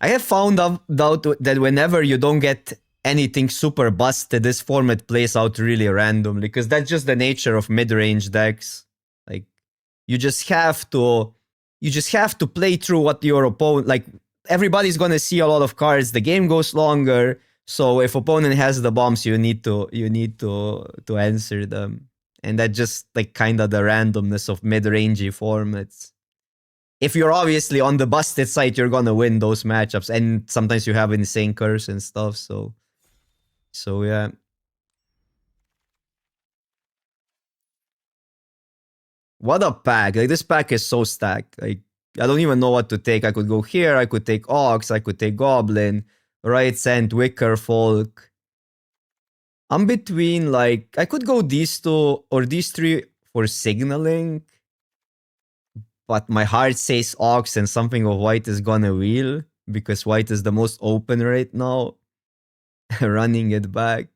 I have found out that whenever you don't get anything super busted, this format plays out really randomly because that's just the nature of mid-range decks. Like you just have to play through what your opponent like. Everybody's gonna see a lot of cards. The game goes longer, so if opponent has the bombs, you need to answer them, and that just like kind of the randomness of mid-rangey formats. If you're obviously on the busted side, you're gonna win those matchups, and sometimes you have insane curse and stuff. So yeah. What a pack! Like this pack is so stacked. Like I don't even know what to take. I could go here. I could take Ox. I could take Goblin. Right Scent, Wicker Folk. I'm between like I could go these two or these three for signaling, but my heart says Ox and something of white is gonna wheel because white is the most open right now. Running it back.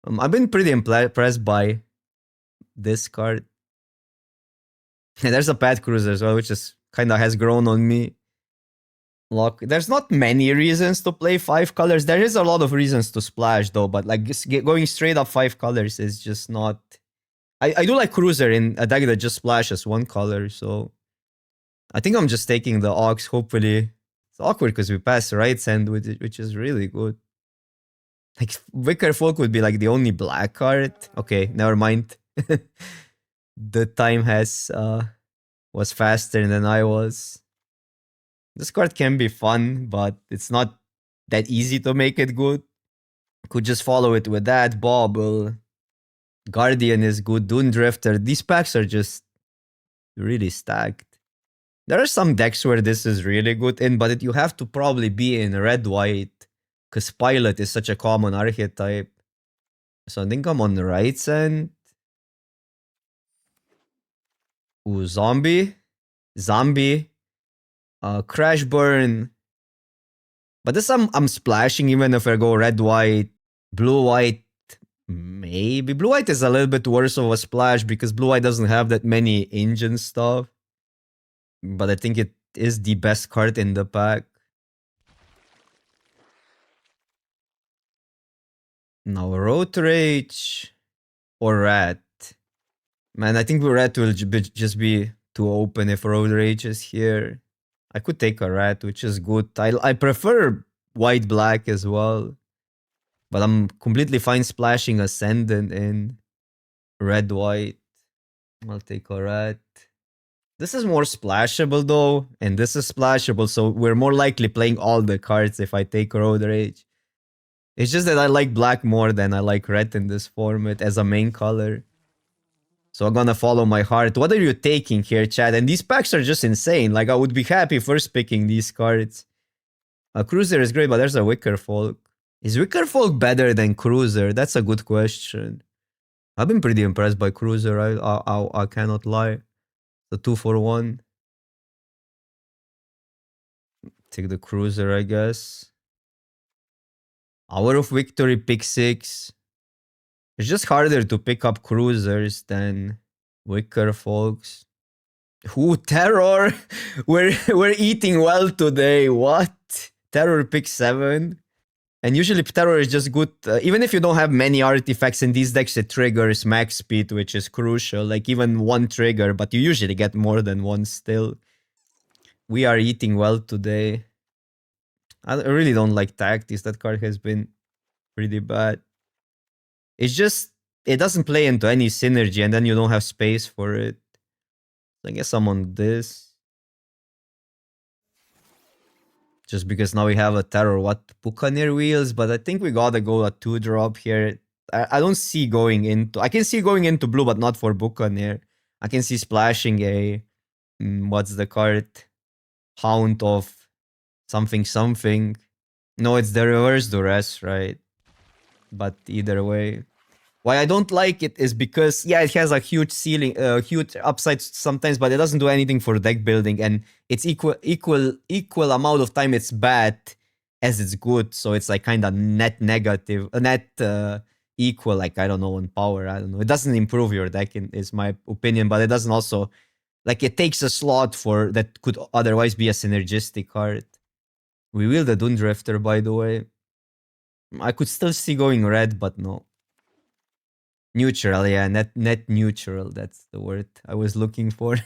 I've been pretty impressed by this card. And there's a Pad Cruiser as well, which is kind of has grown on me. Look, there's not many reasons to play 5 colors. There is a lot of reasons to splash though, but like going straight up 5 colors is just not. I do like Cruiser in a deck that just splashes 1 color, so I think I'm just taking the Ox. Hopefully, it's awkward because we pass Right Hand with it, which is really good. Like Wicker Folk would be like the only black card. Okay, never mind. The time has was faster than I was. This card can be fun, but it's not that easy to make it good. Could just follow it with that. Bauble. Guardian is good. Dune Drifter. These packs are just really stacked. There are some decks where this is really good in, but you have to probably be in red-white because Pilot is such a common archetype. So I think I'm on the right side. Ooh, Zombie. Crash Burn. But this I'm splashing even if I go red-white. Blue-white, maybe. Blue-white is a little bit worse of a splash because blue-white doesn't have that many engine stuff. But I think it is the best card in the pack. Now Road Rage or Rat. Man, I think Rat will just be too open if Road Rage is here. I could take a Rat, which is good. I prefer white-black as well. But I'm completely fine splashing Ascendant in red-white. I'll take a Rat. This is more splashable though, and this is splashable, so we're more likely playing all the cards if I take Road Rage. It's just that I like black more than I like red in this format as a main color. So I'm gonna follow my heart. What are you taking here, chat? And these packs are just insane. Like I would be happy first picking these cards. A Cruiser is great, but there's a Wicker Folk. Is Wicker Folk better than Cruiser? That's a good question. I've been pretty impressed by Cruiser. I cannot lie. The 2-for-1. Take the Cruiser, I guess. Hour of Victory, pick 6. It's just harder to pick up Cruisers than Wicker Folks. Ooh, Terror! We're eating well today. What? Terror pick 7? And usually Terror is just good. Even if you don't have many artifacts in these decks, it triggers max speed, which is crucial. Like even 1 trigger, but you usually get more than 1 still. We are eating well today. I really don't like Tactics. That card has been pretty bad. It's just, it doesn't play into any synergy and then you don't have space for it. I guess I'm on this. Just because now we have a Terror, what? Buccaneer Wheels, but I think we gotta go a 2-drop here. I don't see going into, I can see going into blue, but not for Buccaneer. I can see splashing a, what's the card? Hound of something something. No, it's the reverse duress, right? But either way. Why I don't like it is because, yeah, it has a huge ceiling, huge upside sometimes, but it doesn't do anything for deck building, and it's equal amount of time it's bad as it's good, so it's like kind of net negative, net equal, like I don't know, on power, I don't know. It doesn't improve your deck, is my opinion, but it doesn't also, like it takes a slot for that could otherwise be a synergistic card. We will the Drifter, by the way. I could still see going red, but no. Neutral, yeah, net neutral. That's the word I was looking for.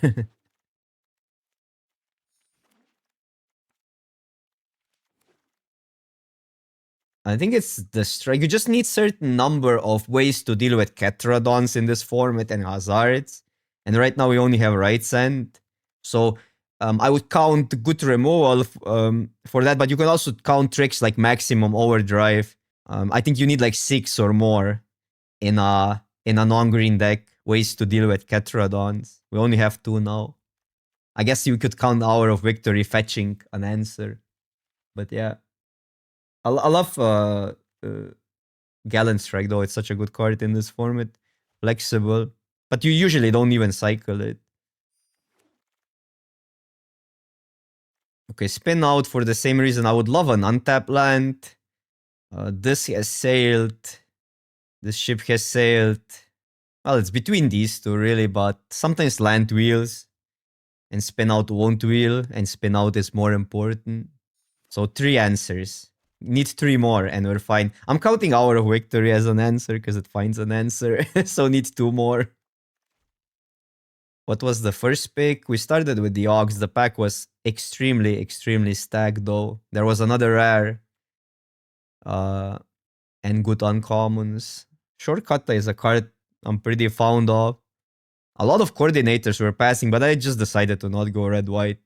I think it's the strike. You just need certain number of ways to deal with Ketradons in this format and Hazards. And right now we only have right send. So I would count good removal for that, but you can also count tricks like maximum overdrive. I think you need like 6 or more in a non-green deck ways to deal with Ketradons. We only have 2 now. I guess you could count Hour of Victory fetching an answer. But yeah. I love Gallant Strike though. It's such a good card in this format. Flexible. But you usually don't even cycle it. Okay, spin out for the same reason. I would love an untapped land. This has sailed. This ship has sailed. Well, it's between these two really, but sometimes land wheels and spin out won't wheel, and spin out is more important. So 3 answers. Need 3 more and we're fine. I'm counting Hour of Victory as an answer because it finds an answer. So need 2 more. What was the first pick? We started with the Ox. The pack was extremely, extremely stacked though. There was another rare. And good uncommons. Shortcut is a card I'm pretty fond of. A lot of coordinators were passing, but I just decided to not go red-white.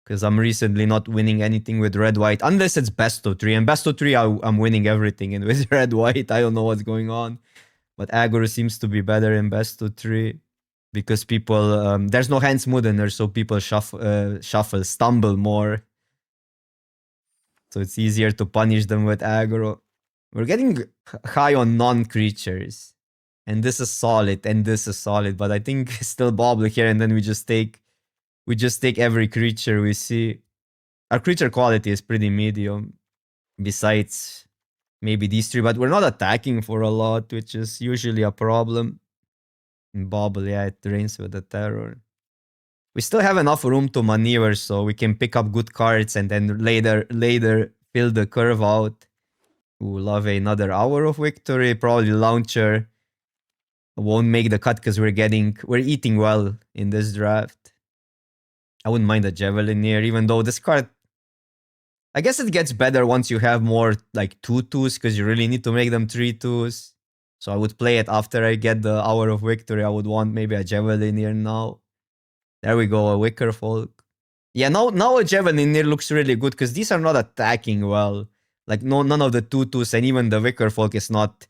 Because I'm recently not winning anything with red-white. Unless it's best of 3. And best of 3, I'm winning everything. And with red-white, I don't know what's going on. But aggro seems to be better in best of 3. Because people, there's no hand smoothener, so people shuffle, stumble more. So it's easier to punish them with aggro. We're getting high on non-creatures. And this is solid, and this is solid. But I think still bobble here, and then we just take every creature we see. Our creature quality is pretty medium. Besides maybe these 3, but we're not attacking for a lot, which is usually a problem. And bobble, yeah, it drains with the terror. We still have enough room to maneuver, so we can pick up good cards and then later fill the curve out. Ooh, love another Hour of Victory. Probably Launcher won't make the cut because we're eating well in this draft. I wouldn't mind a Javelin here, even though this card, I guess it gets better once you have more like 2/2s because you really need to make them 3/2s. So I would play it after I get the Hour of Victory. I would want maybe a Javelin here now. There we go, a Wicker Folk. Yeah, now a Javelin here looks really good because these are not attacking well. Like none of the 2/2s, and even the Wicker Folk is not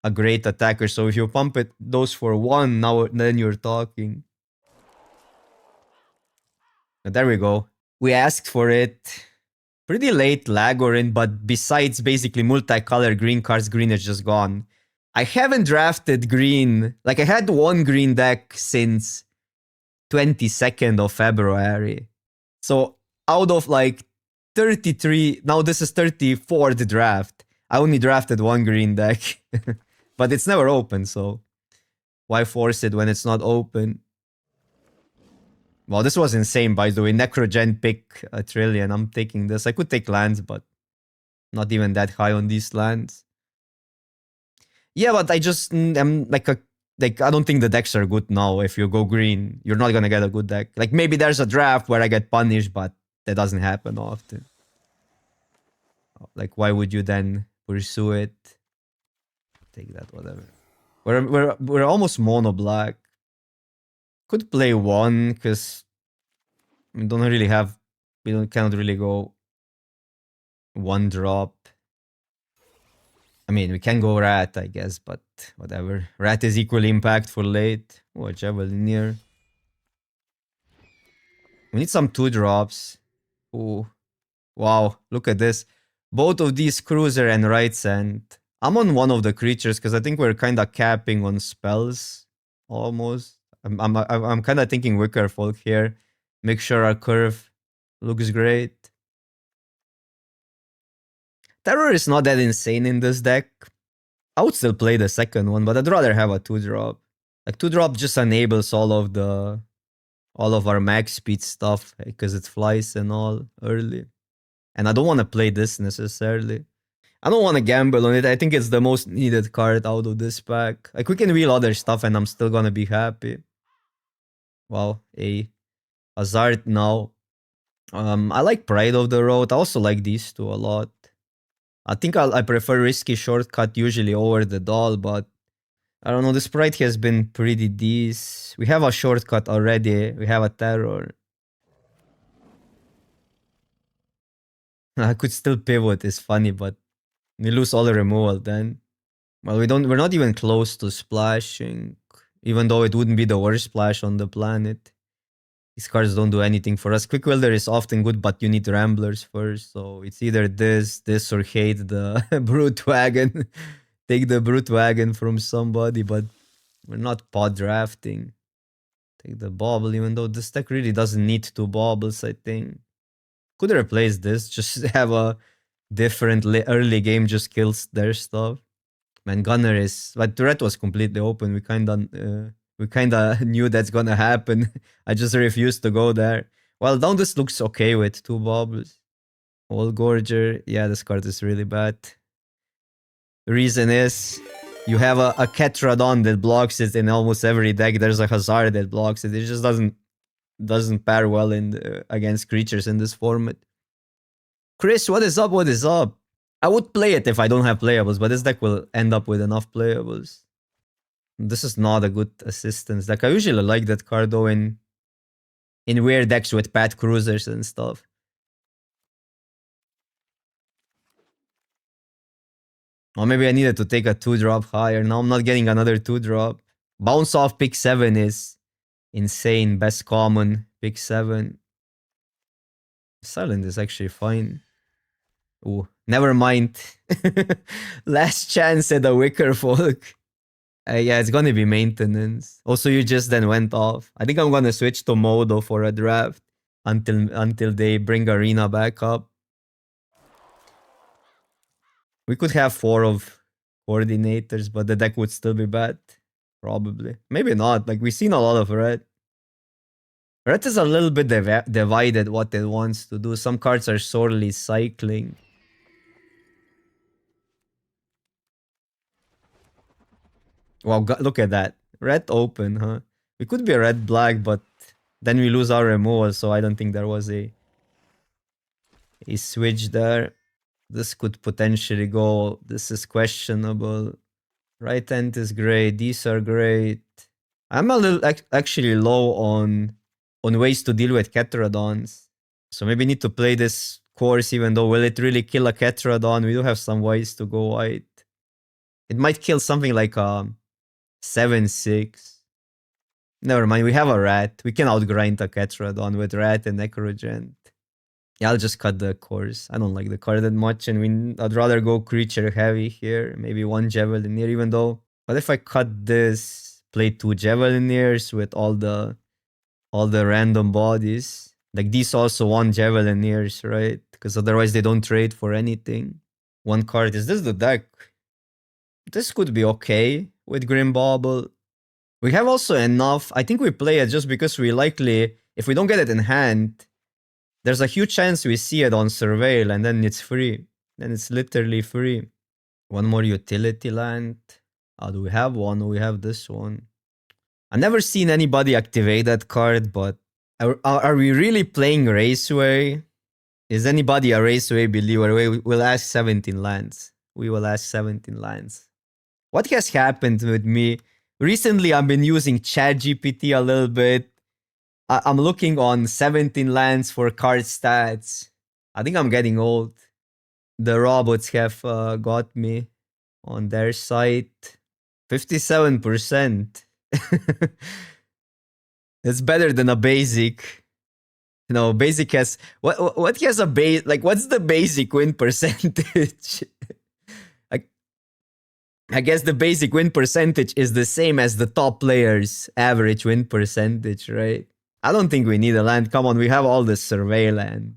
a great attacker. So if you pump those for 1, then you're talking. There we go. We asked for it. Pretty late Lagorin, but besides basically multicolor green cards, green is just gone. I haven't drafted green. Like I had 1 green deck since 22nd of February. So out of like 33, now this is 34th draft. I only drafted 1 green deck. But it's never open, so why force it when it's not open? Well, this was insane, by the way. Necrogen pick a trillion. I'm taking this. I could take lands, but not even that high on these lands. Yeah, but I just am like I don't think the decks are good now. If you go green, you're not gonna get a good deck. Like maybe there's a draft where I get punished, but that doesn't happen often. Like why would you then pursue it? Take that, whatever. We're almost mono black. Could play 1 because we don't really have. Cannot really go 1 drop. I mean, we can go Rat, I guess, but whatever. Rat is equally impactful late. Oh, Javelin here. We need some 2 drops. Oh, wow, look at this. Both of these Cruiser and Right Send. I'm on one of the creatures because I think we're kind of capping on spells almost. I'm kind of thinking Wicker Folk here. Make sure our curve looks great. Terror is not that insane in this deck. I would still play the second one, but I'd rather have a 2-drop. Like 2-drop just enables all of our max speed stuff because it flies and all early. And I don't want to play this necessarily. I don't want to gamble on it. I think it's the most needed card out of this pack. Like, we can wheel other stuff and I'm still gonna be happy. Wow, a Hazard now. I like Pride of the Road. I also like these two a lot. I think I prefer Risky Shortcut usually over the Doll, but I don't know. The Sprite has been pretty decent. We have a Shortcut already. We have a Terror. I could still pivot. It's funny, but we lose all the removal then. Well, we're not even close to splashing, even though it wouldn't be the worst splash on the planet. These cards don't do anything for us. Quick Welder is often good, but you need Ramblers first. So it's either this, or hate the Brute Wagon. Take the Brute Wagon from somebody, but we're not pod drafting. Take the Bobble, even though this deck really doesn't need two Bobbles, I think. Could replace this, just have a different early game, just kills their stuff. Man, Gunner is, but Turret was completely open. We kinda knew that's gonna happen. I just refused to go there. Well, down this looks okay with two bobbles. Wall Gorger, yeah, this card is really bad. The reason is you have a Ketradon that blocks it in almost every deck. There's a Hazard that blocks it. It just doesn't pair well in against creatures in this format. Chris, what is up? What is up? I would play it if I don't have playables, but this deck will end up with enough playables. This is not a good assistance deck. I usually like that card though in weird decks with Pat Cruisers and stuff. Or maybe I needed to take a 2-drop higher. Now I'm not getting another 2-drop. Bounce off pick 7 is insane. Best common, pick 7. Silent is actually fine. Ooh, never mind. Last chance at the Wicker Folk. Yeah, it's gonna be maintenance. Also, you just then went off. I think I'm gonna switch to Modo for a draft until they bring Arena back up. We could have 4 of coordinators, but the deck would still be bad. Probably. Maybe not. Like, we've seen a lot of red. Red is a little bit divided what it wants to do. Some cards are sorely cycling. Wow, look at that. Red open, huh? We could be red black, but then we lose our removal, so I don't think there was a switch there. This could potentially go. This is questionable. Right hand is great. These are great. I'm a little actually low on ways to deal with Ketradons. So maybe need to play this course, even though will it really kill a Ketradon? We do have some ways to go white. It might kill something like 7-6. Never mind, we have a rat. We can outgrind a Ketradon with rat and Necrogent. Yeah, I'll just cut the course. I don't like the card that much, and I'd rather go creature heavy here. Maybe 1 Javelineer, even though. But if I cut this, play 2 Javelineers with all the random bodies. Like, these also 1 Javelineers, right? Because otherwise they don't trade for anything. 1 card. Is this the deck? This could be okay with Grim Bauble. We have also enough. I think we play it just because we likely, if we don't get it in hand, there's a huge chance we see it on Surveil and then it's free. Then it's literally free. 1 more utility land. Do we have one? We have this one. I've never seen anybody activate that card, but are we really playing Raceway? Is anybody a Raceway believer? We'll ask 17 lands. We will ask 17 lands. What has happened with me? Recently, I've been using ChatGPT a little bit. I'm looking on 17 lands for card stats. I think I'm getting old. The robots have got me on their site. 57%. It's better than a basic. No, basic has what has a base, like, what's the basic win percentage? I guess the basic win percentage is the same as the top players' average win percentage, right? I don't think we need a land. Come on, we have all this survey land.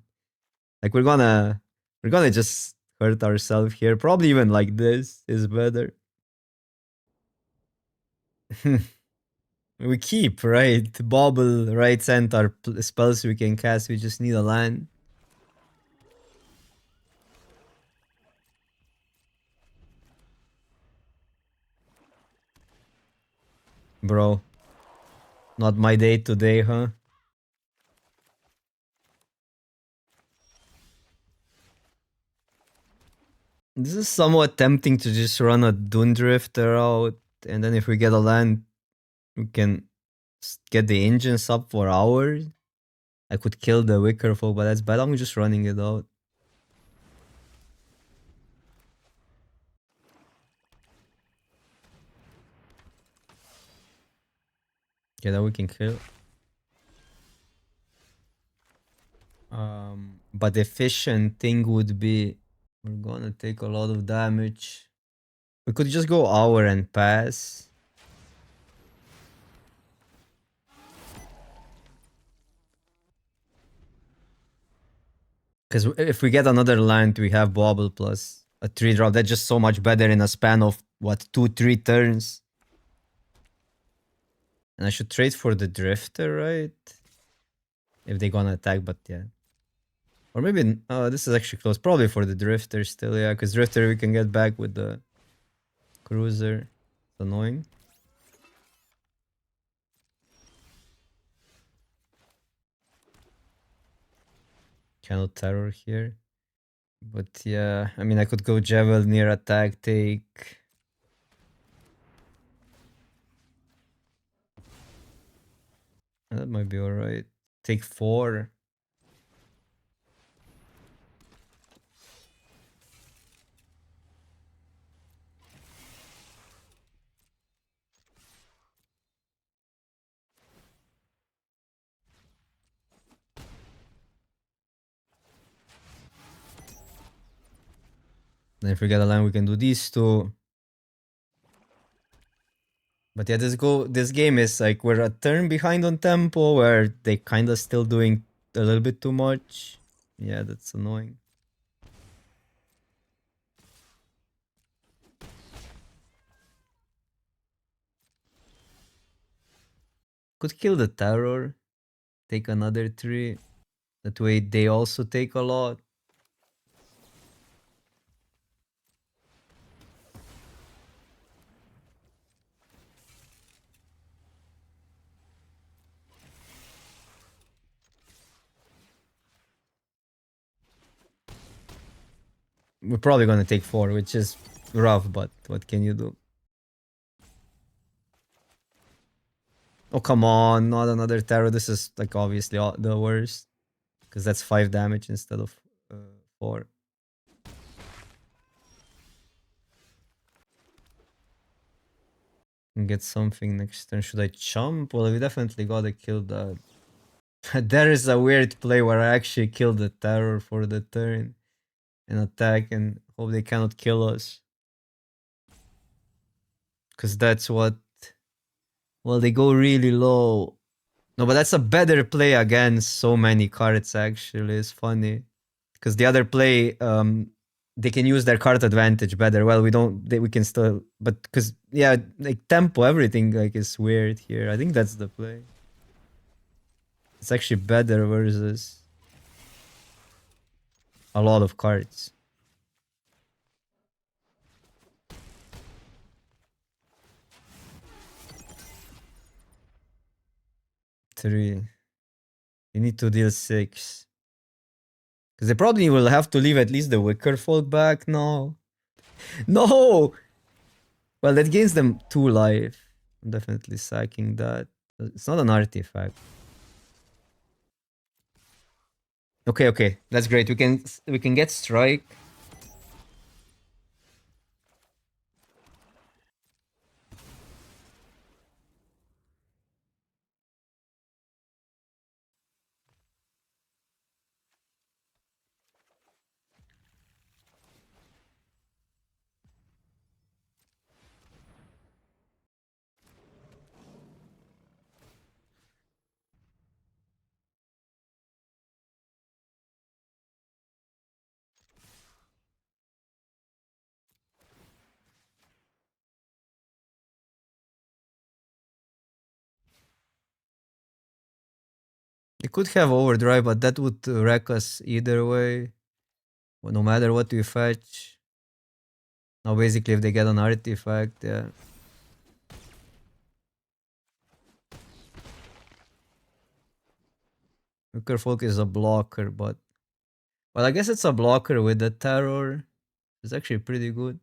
Like, we're gonna just hurt ourselves here. Probably even like this is better. We keep, right? Bobble, right, center spells we can cast. We just need a land. Bro. Not my day today, huh? This is somewhat tempting to just run a Drifter out, and then if we get a land, we can get the engines up for hours. I could kill the Wicker Folk, but that's bad. I'm just running it out. Okay, that we can kill. But the efficient thing would be we're gonna take a lot of damage. We could just go hour and pass. Because if we get another land, we have Bobble plus a 3-drop. That's just so much better in a span of, what, 2-3 turns? And I should trade for the Drifter, right? If they're gonna attack, but yeah. Or maybe, this is actually close. Probably for the Drifter still, yeah. Because Drifter we can get back with the Cruiser. It's annoying. Cannot Terror here. But yeah, I mean, I could go Javel near attack, take... That might be alright. Take 4. Then if we get a land, we can do these two. But yeah, this game is like we're a turn behind on tempo, where they kind of still doing a little bit too much. Yeah, that's annoying. Could kill the Terror, take another 3. That way they also take a lot. We're probably gonna take 4, which is rough, but what can you do? Oh, come on, not another Terror. This is like obviously the worst. Because that's 5 damage instead of 4. And get something next turn. Should I jump? Well, we definitely gotta kill that. There is a weird play where I actually kill the Terror for the turn and attack and hope they cannot kill us. Because that's what... Well, they go really low. No, but that's a better play against so many cards, actually. It's funny. Because the other play, they can use their card advantage better. Well, we can still... But because, yeah, like tempo, everything like is weird here. I think that's the play. It's actually better versus a lot of cards. 3. You need to deal 6. Because they probably will have to leave at least the Wicker Folk back now. No! Well, that gains them 2 life. I'm definitely sacking that. It's not an artifact. Okay, okay. That's great. We can get strike. They could have overdrive, but that would wreck us either way. Well, no matter what we fetch. Now basically if they get an artifact, yeah. Wicker Folk is a blocker, but... Well, I guess it's a blocker with the Terror. It's actually pretty good.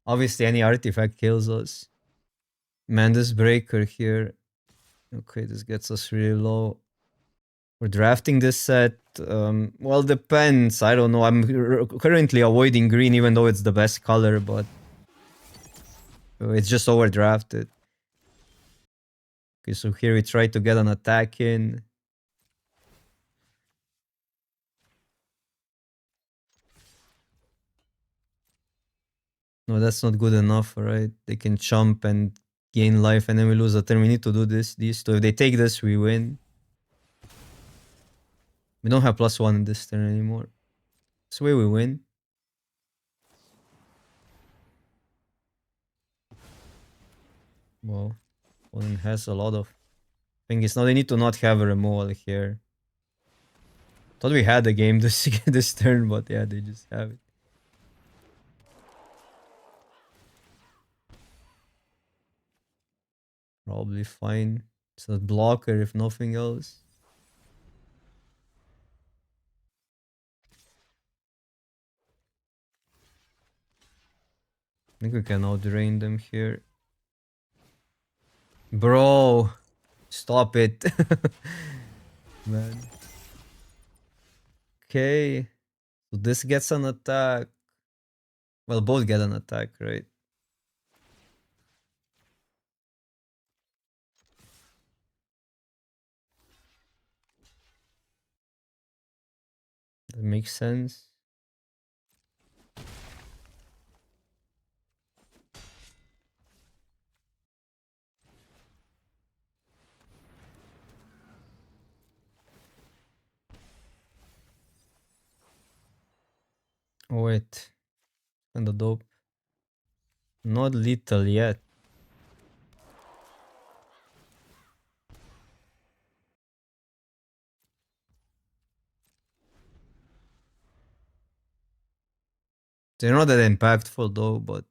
Obviously, any artifact kills us. Mandus Breaker here. Okay, this gets us really low. We're drafting this set. Well, depends. I don't know. I'm currently avoiding green, even though it's the best color, but it's just overdrafted. Okay, so here we try to get an attack in. No, that's not good enough, right? They can jump and gain life, and then we lose a turn. We need to do these two. If they take this, we win. We don't have +1 in this turn anymore. This way we win. Well, opponent has a lot of things. Now they need to not have a removal here. Thought we had a game this turn, but yeah, they just have it. Probably fine. It's a blocker if nothing else. I think we can outdrain them here. Bro, stop it. Man. Okay. So this gets an attack. Well, both get an attack, right? That makes sense. Oh, wait. Kinda dope. Not lethal yet. They're not that impactful though, but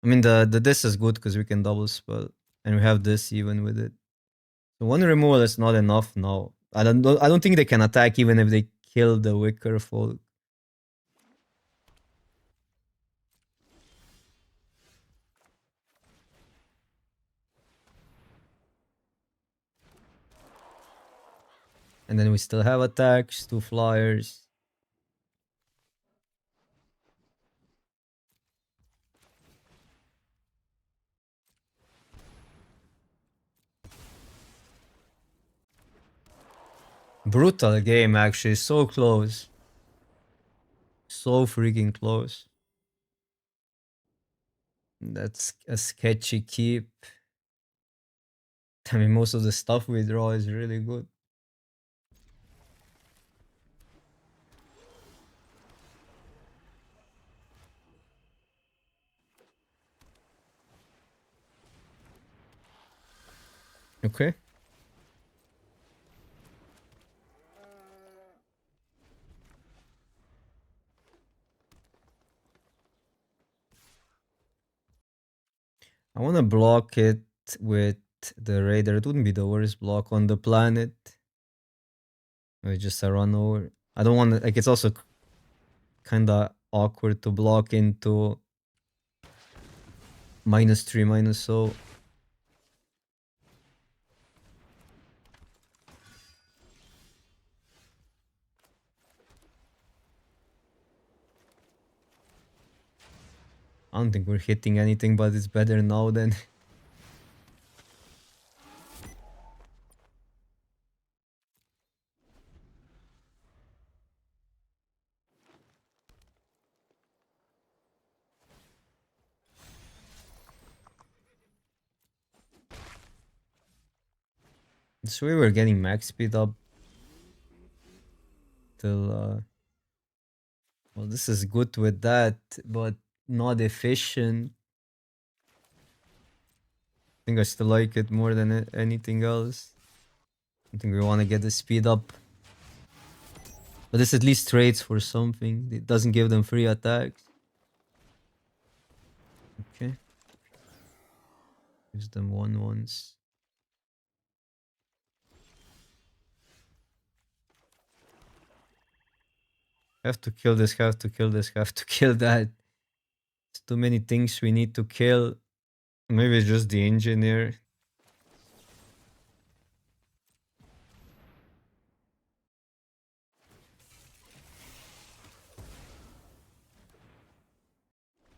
I mean the this is good because we can double spell and we have this even with it. So one removal is not enough now. I don't think they can attack even if they kill the Wicker Folk. And then we still have attacks, 2 flyers. Brutal game actually, so close. So freaking close. That's a sketchy keep. I mean, most of the stuff we draw is really good. Okay. I want to block it with the Raider. It wouldn't be the worst block on the planet. Or just a run over. I don't want to, like, it's also kind of awkward to block into -3, -0. I don't think we're hitting anything, but it's better now than... This way we're getting max speed up till... Well, this is good with that, but not efficient. I think I still like it more than anything else. I think we want to get the speed up. But this at least trades for something. It doesn't give them free attacks. Okay. Use them 1/1s. Have to kill this, have to kill this, have to kill that. It's too many things we need to kill. Maybe it's just the engineer.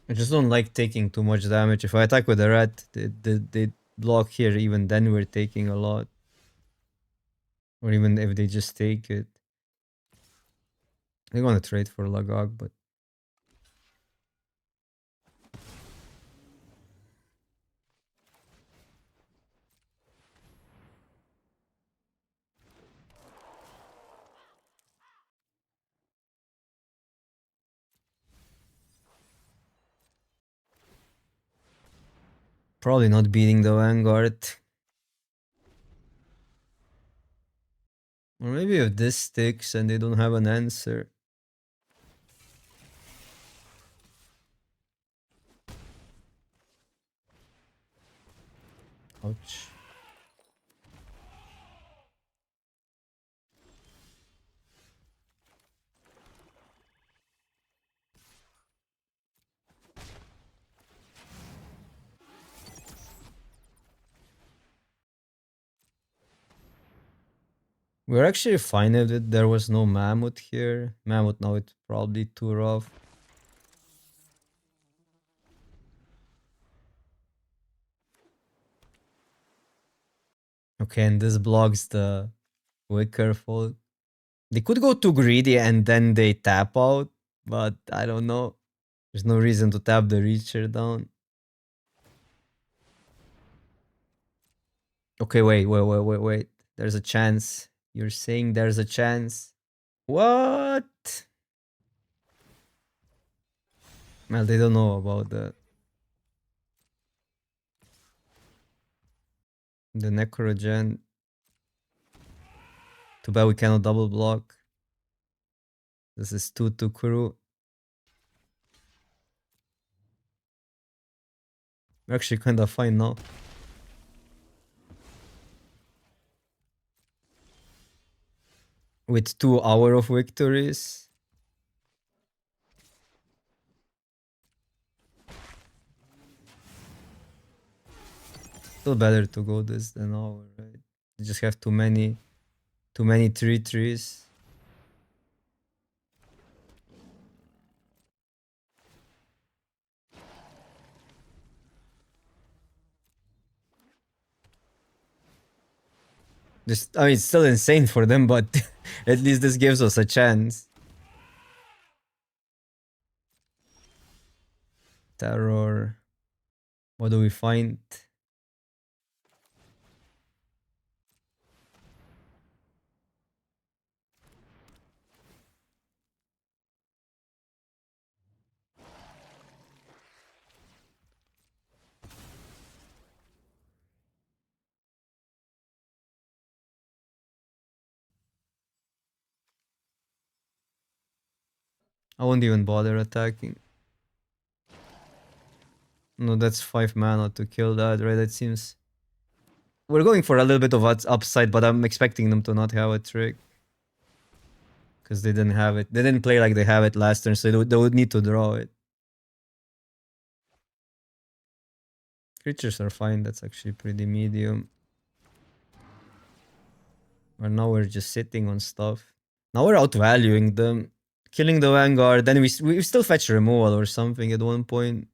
I just don't like taking too much damage. If I attack with a rat, they block here. Even then we're taking a lot. Or even if they just take it. They're gonna trade for Lagog, but probably not beating the Vanguard. Or maybe if this sticks and they don't have an answer. Ouch. We're actually fine if there was no Mammoth here. Mammoth now it's probably too rough. Okay, and this blocks the Wicker Folk. They could go too greedy and then they tap out, but I don't know. There's no reason to tap the Reacher down. Okay, wait. There's a chance. You're saying there's a chance. What? Well, they don't know about the Necrogen. Too bad we cannot double block. This is 2 crew. We're actually kind of fine now. With 2 hours of victories. Still better to go this than hour, right? You just have too many 3/3s. Just, I mean, it's still insane for them, but at least this gives us a chance. Terror. What do we find? I won't even bother attacking. No, that's 5 mana to kill that, right? That seems... We're going for a little bit of upside, but I'm expecting them to not have a trick. Because they didn't have it. They didn't play like they have it last turn, so they would need to draw it. Creatures are fine, that's actually pretty medium. And now we're just sitting on stuff. Now we're outvaluing them. Killing the Vanguard, then we still fetch removal or something at one point.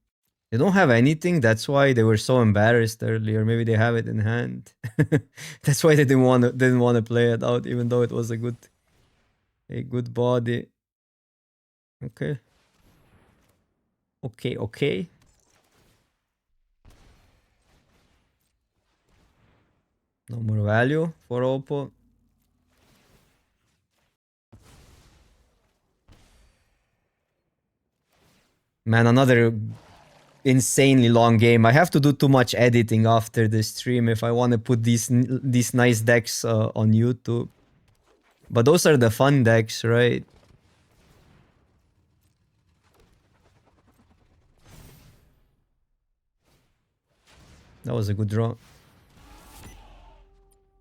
They don't have anything, that's why they were so embarrassed earlier. Maybe they have it in hand. That's why they didn't want to play it out, even though it was a good body. Okay. Okay. No more value for Oppo. Man, another insanely long game. I have to do too much editing after the stream if I want to put these nice decks on YouTube. But those are the fun decks, right? That was a good draw.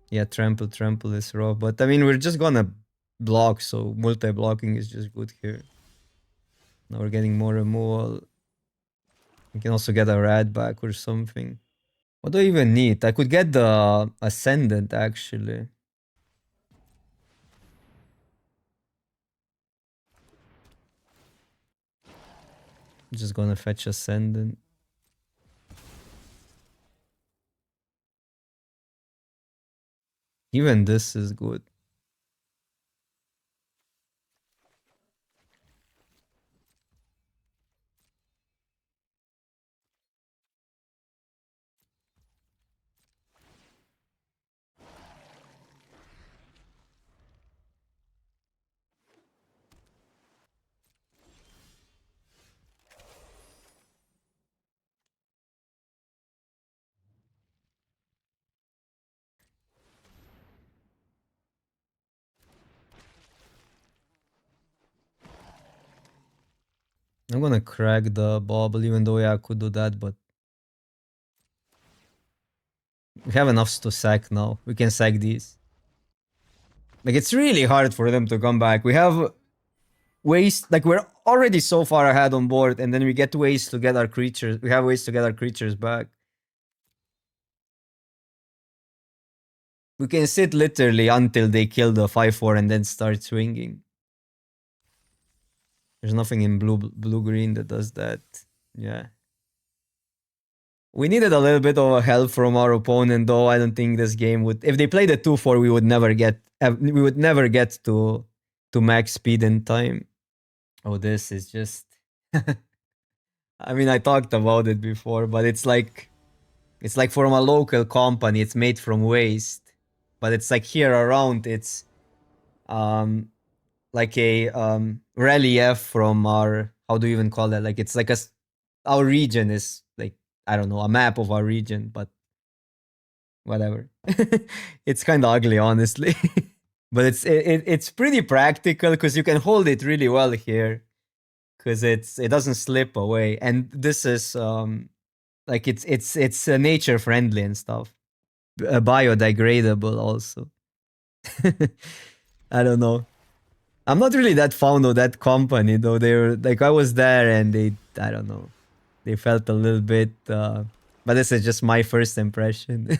Yeah, trample is raw. But I mean, we're just gonna block, so multi-blocking is just good here. Now we're getting more removal. We can also get a rat back or something. What do I even need? I could get the Ascendant, actually. Just gonna fetch Ascendant. Even this is good. I'm gonna crack the bobble, even though yeah, I could do that, but we have enough to sack now. We can sack these. Like, it's really hard for them to come back. We have ways, like, we're already so far ahead on board, and then we get ways to get our creatures. We have ways to get our creatures back. We can sit literally until they kill the 5/4 and then start swinging. There's nothing in blue-green that does that. Yeah. We needed a little bit of help from our opponent, though. I don't think this game would. If they played a 2/4, we would never get. We would never get to max speed in time. Oh, this is just. I mean, I talked about it before, but it's like from a local company. It's made from waste, but it's like here around. It's like a relief from our, how do you even call that? Like, it's like our region is like, I don't know, a map of our region, but whatever. It's kind of ugly, honestly. But it's pretty practical because you can hold it really well here because it doesn't slip away, and this is like it's nature friendly and stuff. Biodegradable also. I don't know. I'm not really that fond of that company though. They were like, I was there and I don't know, they felt a little bit. But this is just my first impression.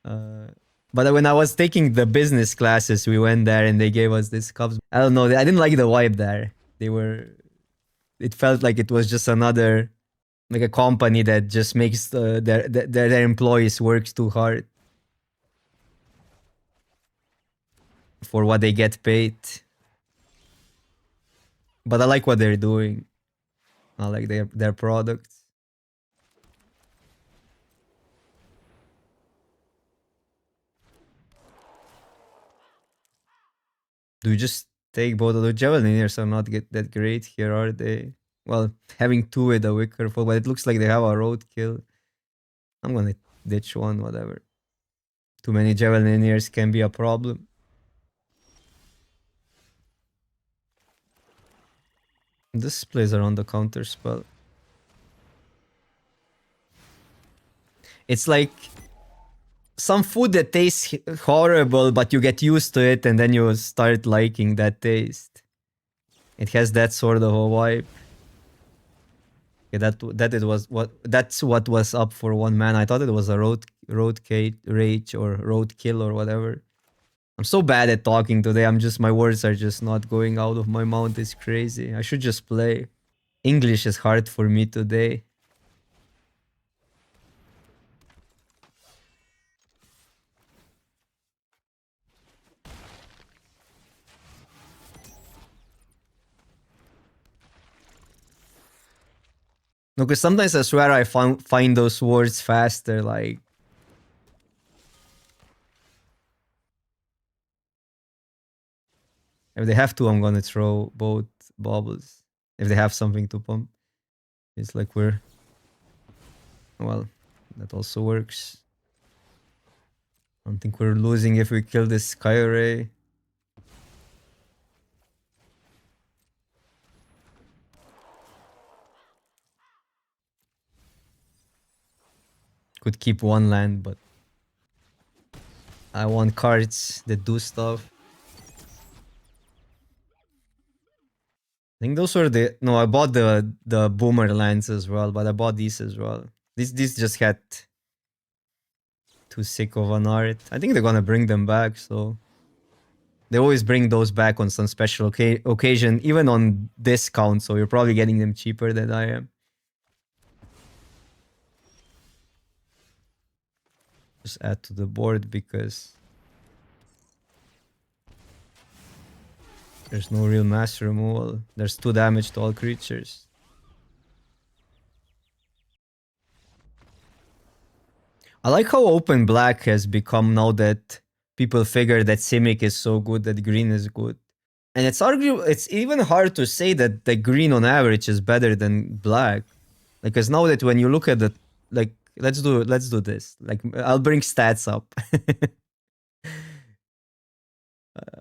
But when I was taking the business classes, we went there and they gave us these cups. I don't know. I didn't like the vibe there. They were. It felt like it was just another, like a company that just makes their employees work too hard for what they get paid. But I like what they're doing. I like their products. Do we just take both of the Javelineers? Are not get that great here, are they? Well, having two with a Wicker Fall, but it looks like they have a roadkill. I'm gonna ditch one, whatever. Too many Javelineers can be a problem. This plays around the counter spell. It's like some food that tastes horrible, but you get used to it and then you start liking that taste. It has that sort of a vibe. Yeah, that's what was up for one man. I thought it was a road rage or roadkill or whatever. I'm so bad at talking today. My words are just not going out of my mouth. It's crazy. I should just play. English is hard for me today. No, because sometimes I swear I find those words faster. Like, if they have to, I'm gonna throw both baubles. If they have something to pump. It's like well, that also works. I don't think we're losing if we kill this Skyray. Could keep one land, but I want cards that do stuff. I think those were the no. I bought the boomer lands as well, but I bought these as well. These just had too sick of an art. I think they're gonna bring them back. So they always bring those back on some special occasion, even on discount. So you're probably getting them cheaper than I am. Just add to the board because there's no real mass removal. There's 2 damage to all creatures. I like how open black has become now that people figure that Simic is so good that green is good. And it's even hard to say that the green on average is better than black. Because now that when you look at the like let's do this. Like I'll bring stats up.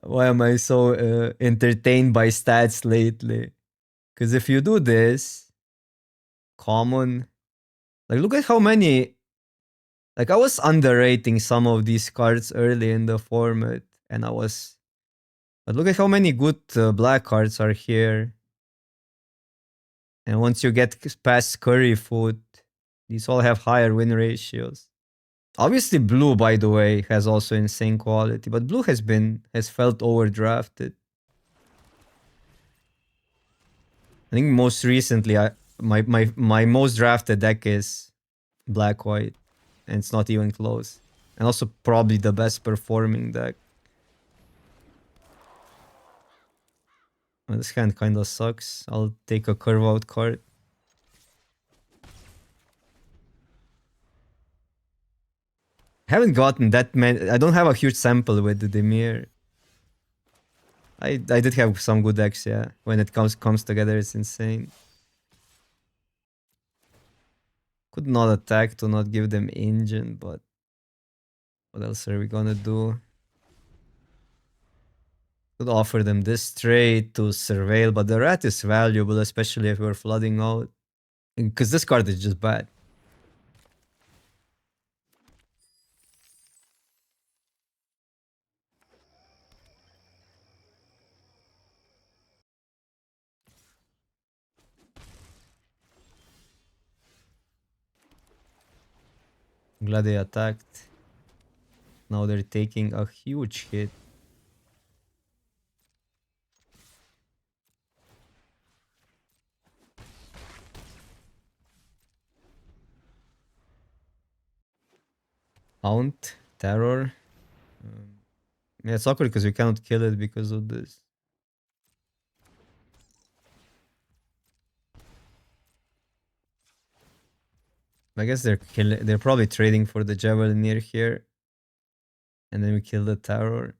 Why am I so entertained by stats lately? Because if you do this, common, like look at how many. Like I was underrating some of these cards early in the format, and but look at how many good black cards are here. And once you get past curry food, these all have higher win ratios. Obviously, blue, by the way, has also insane quality, but blue has felt overdrafted. I think most recently, my most drafted deck is black white, and it's not even close. And also probably the best performing deck. Well, this hand kind of sucks. I'll take a curve out card. Haven't gotten that many. I don't have a huge sample with the Demir. I did have some good decks, yeah. When it comes together, it's insane. Could not attack to not give them engine, but what else are we gonna do? Could offer them this trade to surveil, but the rat is valuable, especially if we're flooding out. Because this card is just bad. I'm glad they attacked. Now they're taking a huge hit. Haunt, Terror. Yeah, it's awkward because we cannot kill it because of this. I guess they're probably trading for the Javelin near here. And then we kill the Terror.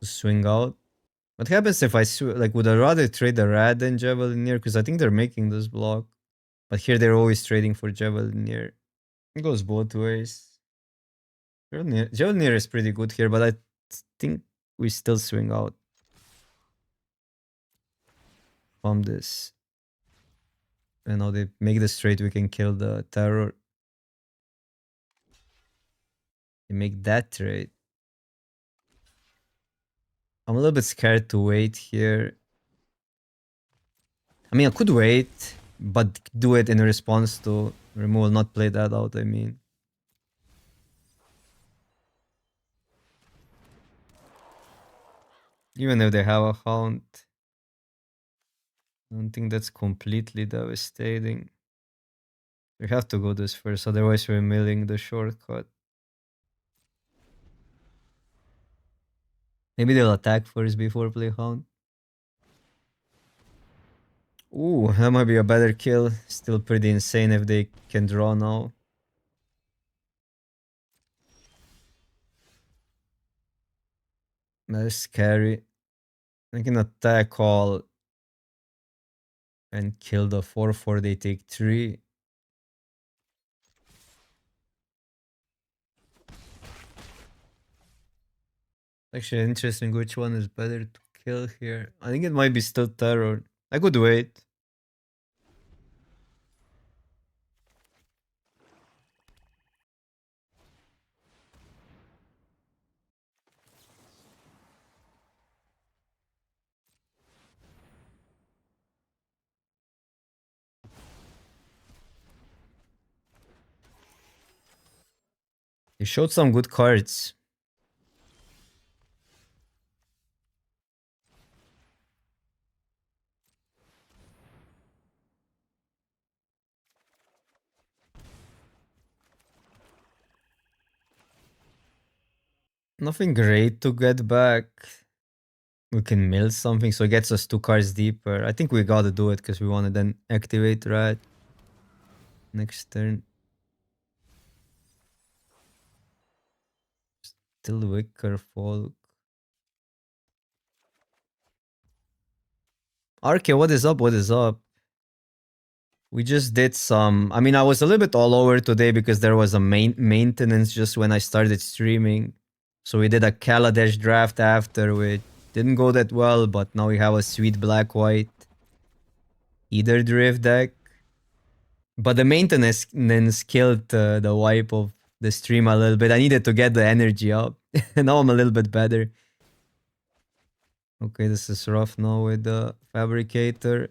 Swing out. What happens if like would I rather trade the Rad than Javelin near? Because I think they're making this block. But here they're always trading for Javelin near. It goes both ways. Javelin near is pretty good here, but I think we still swing out. From this. And now they make this trade, we can kill the Terror. They make that trade. I'm a little bit scared to wait here. I mean, I could wait, but do it in response to removal, not play that out, I mean. Even if they have a Haunt, I don't think that's completely devastating. We have to go this first, otherwise we're milling the shortcut. Maybe they'll attack first before play Haunt. Ooh, that might be a better kill. Still pretty insane if they can draw now. That's scary. I can attack all and kill the 4/4. They take 3. Actually, interesting which one is better to kill here. I think it might be still Terror. I could wait. He showed some good cards. Nothing great to get back. We can mill something, so it gets us 2 cards deeper. I think we gotta do it because we want to then activate Rat next turn. Still Wicker Folk. RK, what is up? What is up? We just did some. I mean, I was a little bit all over today because there was a maintenance just when I started streaming. So we did a Kaladesh draft after, which didn't go that well, but now we have a sweet black-white Aetherdrift deck. But the maintenance killed the wipe of the stream a little bit. I needed to get the energy up. Now I'm a little bit better. Okay, this is rough now with the Fabricator.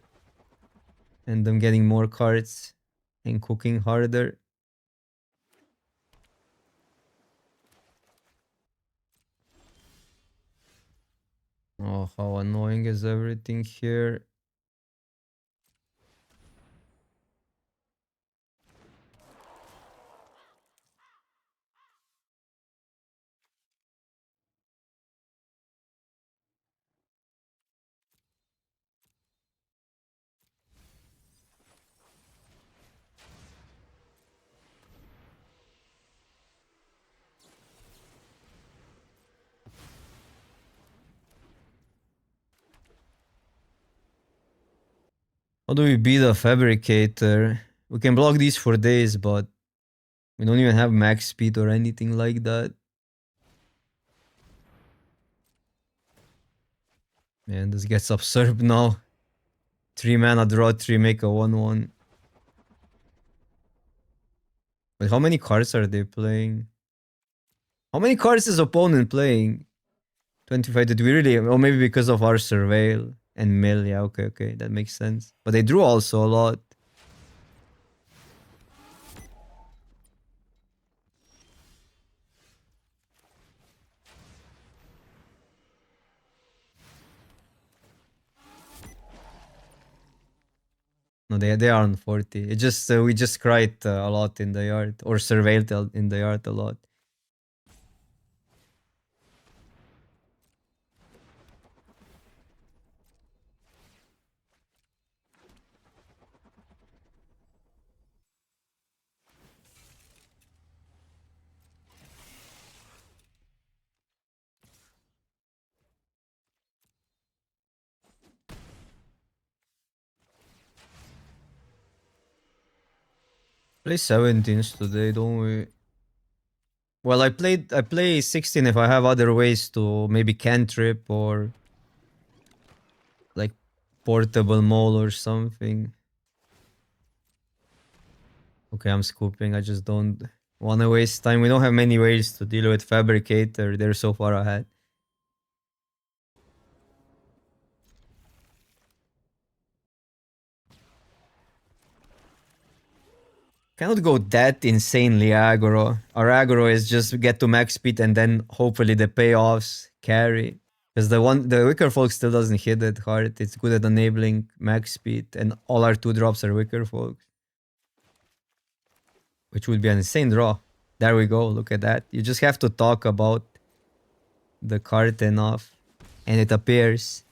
And I'm getting more cards and cooking harder. Oh, how annoying is everything here. How do we beat a Fabricator? We can block these for days, but we don't even have max speed or anything like that. Man, this gets absurd now. 3 mana, draw 3, make a 1-1. But how many cards are they playing? How many cards is opponent playing? 25. Did we really? Or maybe because of our surveil and mill. Yeah, okay. That makes sense. But they drew also a lot. No, they are on 40. It just we just cried a lot in the yard or surveilled in the yard a lot. Play 17s today, don't we? Well, I play 16 if I have other ways to maybe cantrip or like portable mole or something. Okay, I'm scooping. I just don't want to waste time. We don't have many ways to deal with Fabricator. They're so far ahead. Cannot go that insanely aggro. Our aggro is just get to max speed and then hopefully the payoffs carry. Because the Wicker Folk still doesn't hit that hard. It's good at enabling max speed and all our 2-drops are Wicker Folk. Which would be an insane draw. There we go, look at that. You just have to talk about the card enough and it appears.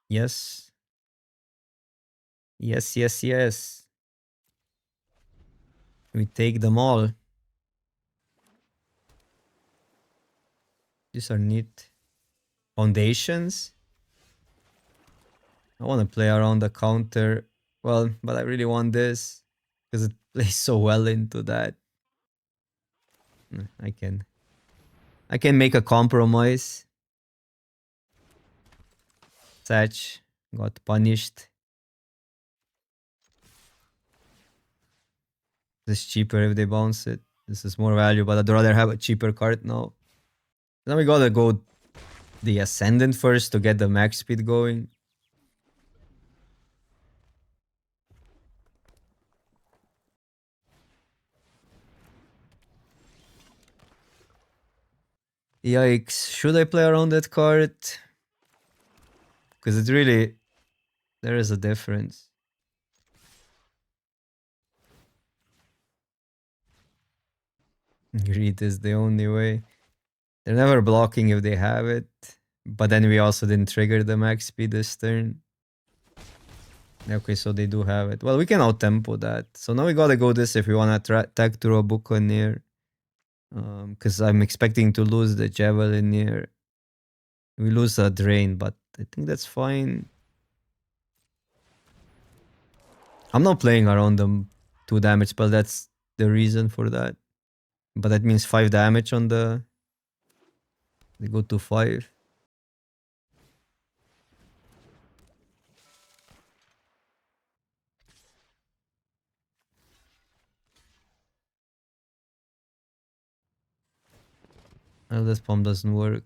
Yes. Yes. We take them all. These are neat. Foundations. I want to play around the counter. Well, but I really want this because it plays so well into that. I can make a compromise. Satch got punished. This is cheaper if they bounce it. This is more value, but I'd rather have a cheaper card now. Now we gotta go the Ascendant first to get the max speed going. Yikes. Should I play around that card? Because it really... There is a difference. Greed is the only way. They're never blocking if they have it. But then we also didn't trigger the max speed this turn. Okay, so they do have it. Well, we can out-tempo that. So now we gotta go this if we wanna attack through a Buccaneer. Because I'm expecting to lose the Javelin here. We lose a Drain, but I think that's fine. I'm not playing around them 2 damage spell. That's the reason for that. But that means 5 damage on the... They go to 5. Well, this bomb doesn't work.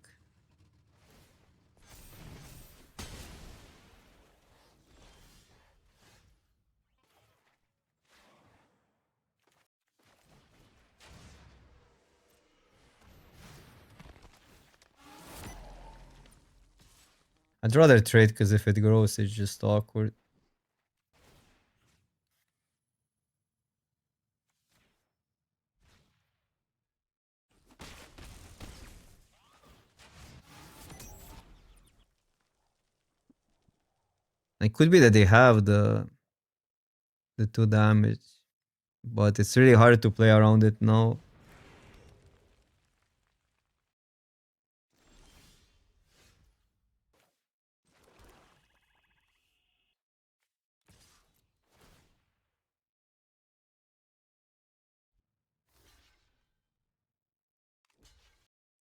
I'd rather trade because if it grows, it's just awkward. It could be that they have the 2 damage, but it's really hard to play around it now.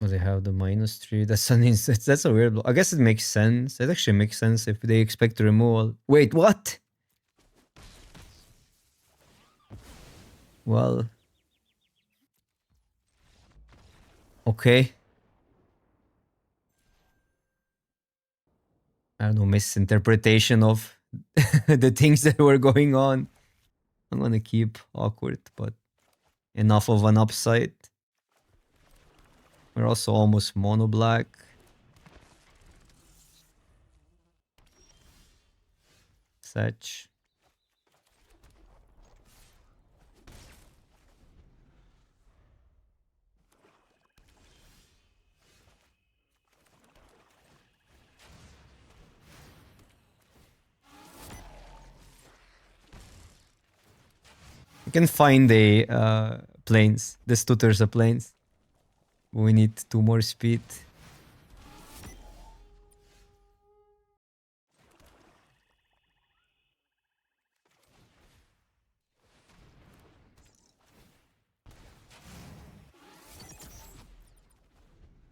Well, they have the -3. That's a weird block. I guess it makes sense. It actually makes sense if they expect removal. Wait, what? Well, okay. I don't know, misinterpretation of the things that were going on. I'm gonna keep awkward, but enough of an upside. We're also almost mono black. Such. You can find the planes. This tutors the planes. We need 2 more speed.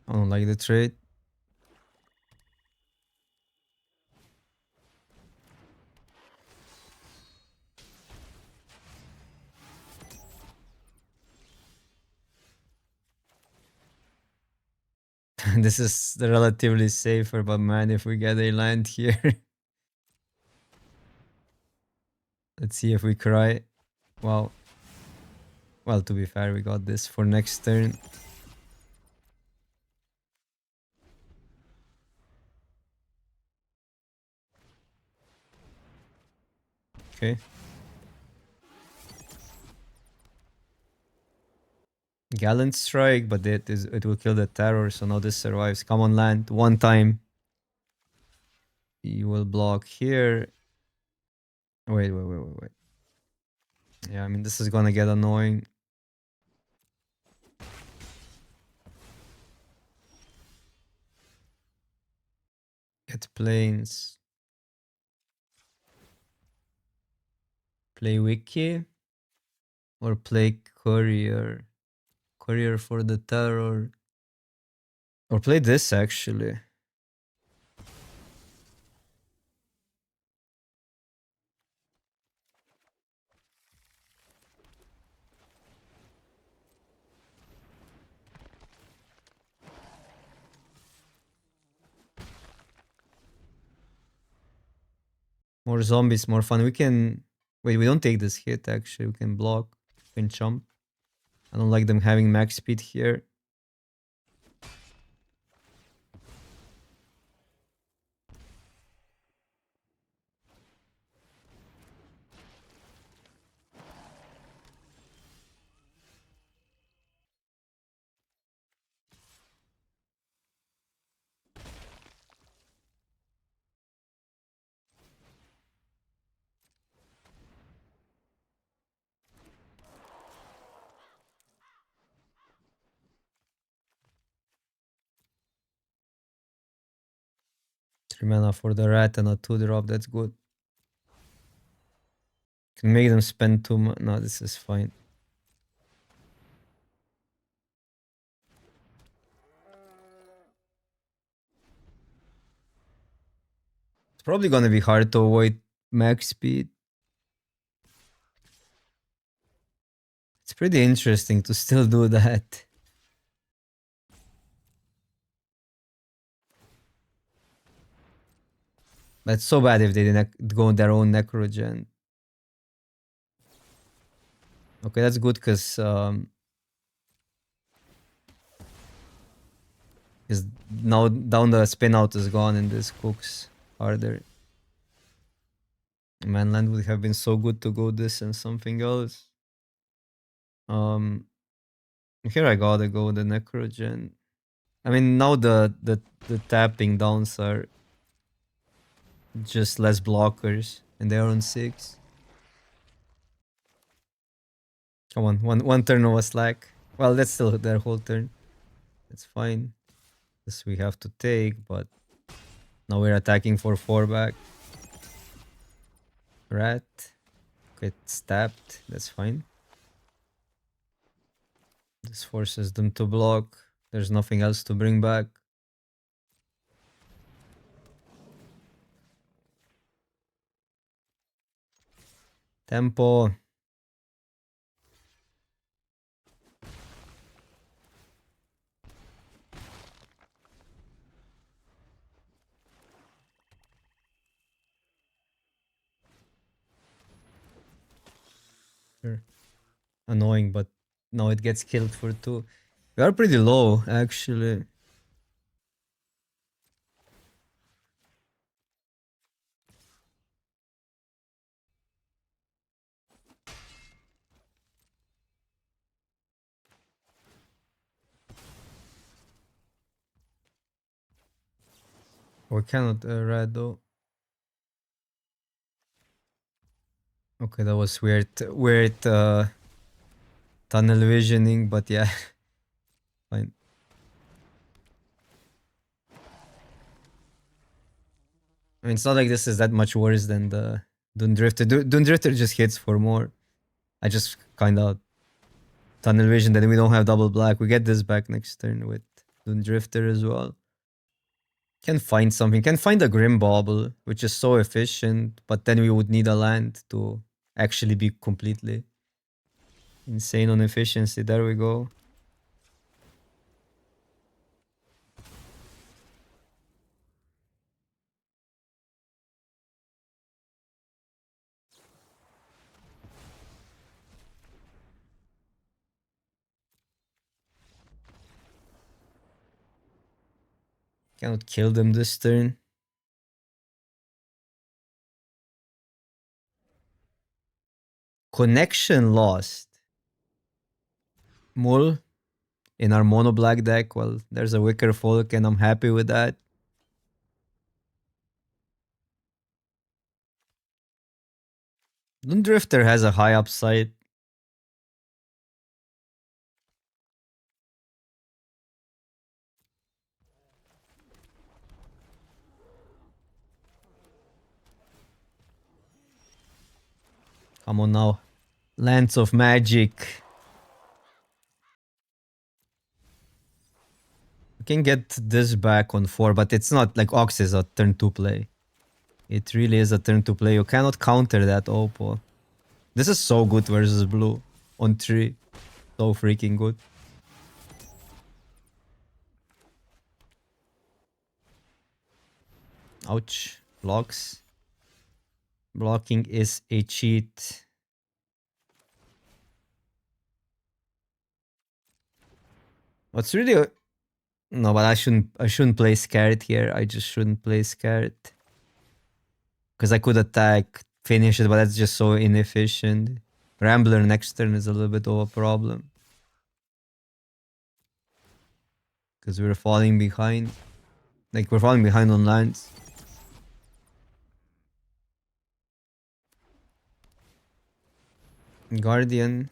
I don't like the trade. This is the relatively safer, but man, if we get a land here. Let's see if we cry. Wow. Well, to be fair, we got this for next turn. Okay. Gallant strike, but it will kill the terror, so now this survives. Come on, land. 1 time. You will block here. Wait. Yeah, I mean, this is gonna get annoying. Get planes. Play Wiki. Or play Courier. Courier for the terror. Or play this, actually. More zombies, more fun. We can... Wait, we don't take this hit, actually. We can block. We can jump. I don't like them having max speed here. 3 mana for the rat and a 2-drop, that's good. Can make them spend 2 mana. No, this is fine. It's probably gonna be hard to avoid max speed. It's pretty interesting to still do that. That's so bad if they didn't go on their own Necrogen. Okay, that's good because now down the spin out is gone and this cooks harder. Manland would have been so good to go this and something else. Here I gotta go the Necrogen. I mean now the tapping downs are just less blockers and they're on 6. Come on, one turn of a slack. Well, that's still their whole turn. That's fine. This we have to take, but now we're attacking for 4 back. Rat. Get stabbed. That's fine. This forces them to block. There's nothing else to bring back. Tempo. Sure. Annoying, but now it gets killed for 2. We are pretty low, actually. We cannot red though. Okay, that was weird. Weird tunnel visioning, but yeah. Fine. I mean, it's not like this is that much worse than the Doomdrifter. Doomdrifter just hits for more. I just kind of tunnel vision that we don't have double black. We get this back next turn with Doomdrifter as well. Can find something. Can find a Grim Bauble, which is so efficient, but then we would need a land to actually be completely insane on efficiency. There we go. Cannot kill them this turn. Connection lost. Mull in our mono black deck. Well, there's a Wicker Folk and I'm happy with that. Doomdrifter has a high upside. Come on now. Lands of Magic. We can get this back on 4, but it's not like Ox is a turn 2 play. It really is a turn 2 play. You cannot counter that Oppo. This is so good versus blue on 3. So freaking good. Ouch. Blocks. Blocking is a cheat. What's really... No, but I shouldn't play scared here. I just shouldn't play scared. Because I could attack, finish it, but that's just so inefficient. Rambler next turn is a little bit of a problem. Because we're falling behind. Like, we're falling behind on lands. Guardian.